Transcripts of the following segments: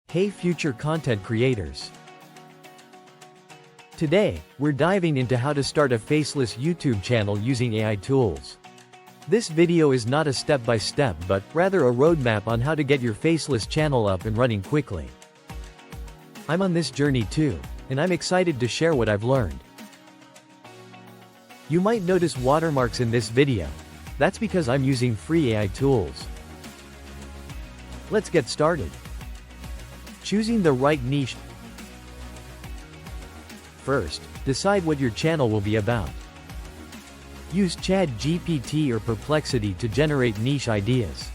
Hey future content creators! Today, we're diving into how to start a faceless YouTube channel using AI tools. This video is not a step-by-step but rather a roadmap on how to get your faceless channel up and running quickly. I'm on this journey too, and I'm excited to share what I've learned. You might notice watermarks in this video. That's because I'm using free AI tools. Let's get started. Choosing the right niche. First, decide what your channel will be about. Use ChatGPT or Perplexity to generate niche ideas.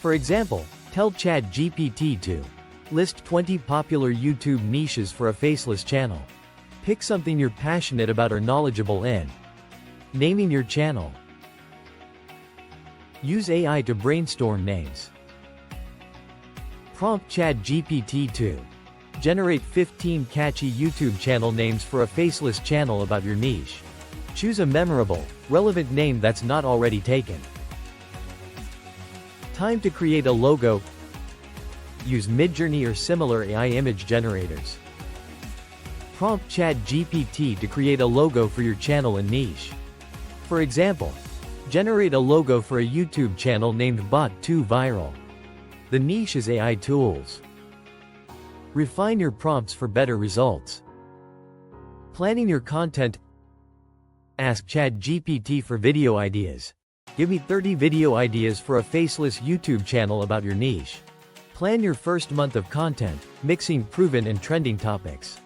For example, tell ChatGPT to list 20 popular YouTube niches for a faceless channel. Pick something you're passionate about or knowledgeable in. Naming your channel. Use AI to brainstorm names. Prompt ChatGPT to generate 15 catchy YouTube channel names for a faceless channel about your niche. Choose a memorable, relevant name that's not already taken. Time to create a logo. Use Midjourney or similar AI image generators. Prompt ChatGPT to create a logo for your channel and niche. For example, generate a logo for a YouTube channel named Bot2Viral. The niche is AI tools. Refine your prompts for better results. Planning your content. Ask ChatGPT for video ideas. Give me 30 video ideas for a faceless YouTube channel about your niche. Plan your first month of content, mixing proven and trending topics.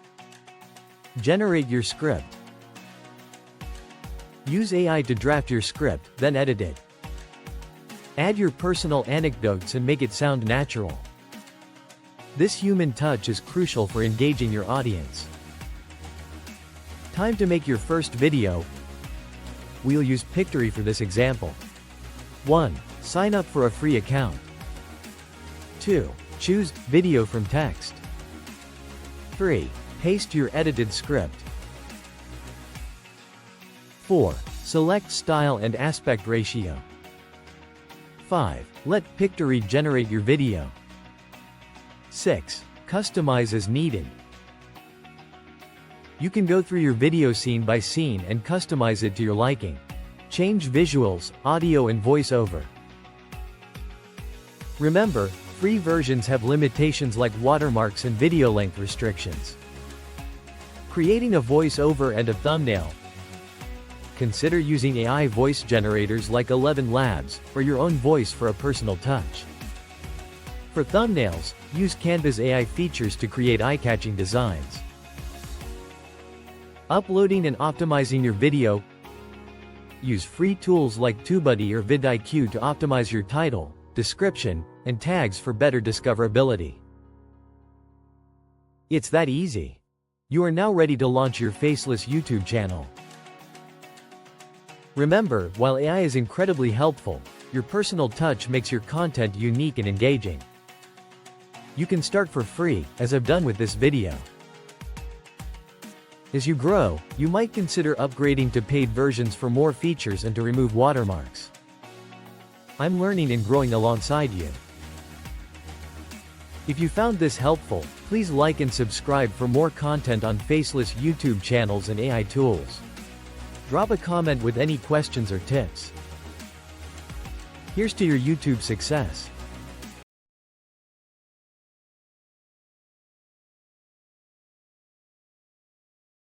Generate your script. Use AI to draft your script, then edit it. Add your personal anecdotes and make it sound natural. This human touch is crucial for engaging your audience. Time to make your first video. We'll use Pictory for this example. 1. Sign up for a free account. 2. Choose video from text. 3. Paste your edited script. 4. Select style and aspect ratio. 5. Let Pictory generate your video. 6. Customize as needed. You can go through your video scene by scene and customize it to your liking. Change visuals, audio and voiceover. Remember, free versions have limitations like watermarks and video length restrictions. Creating a voiceover and a thumbnail. Consider using AI voice generators like 11 Labs, or your own voice for a personal touch. For thumbnails, use Canva's AI features to create eye-catching designs. Uploading and optimizing your video. Use free tools like TubeBuddy or vidIQ to optimize your title, description, and tags for better discoverability. It's that easy. You are now ready to launch your faceless YouTube channel. Remember, while AI is incredibly helpful, your personal touch makes your content unique and engaging. You can start for free, as I've done with this video. As you grow, you might consider upgrading to paid versions for more features and to remove watermarks. I'm learning and growing alongside you. If you found this helpful, please like and subscribe for more content on faceless YouTube channels and AI tools. Drop a comment with any questions or tips. Here's to your YouTube success.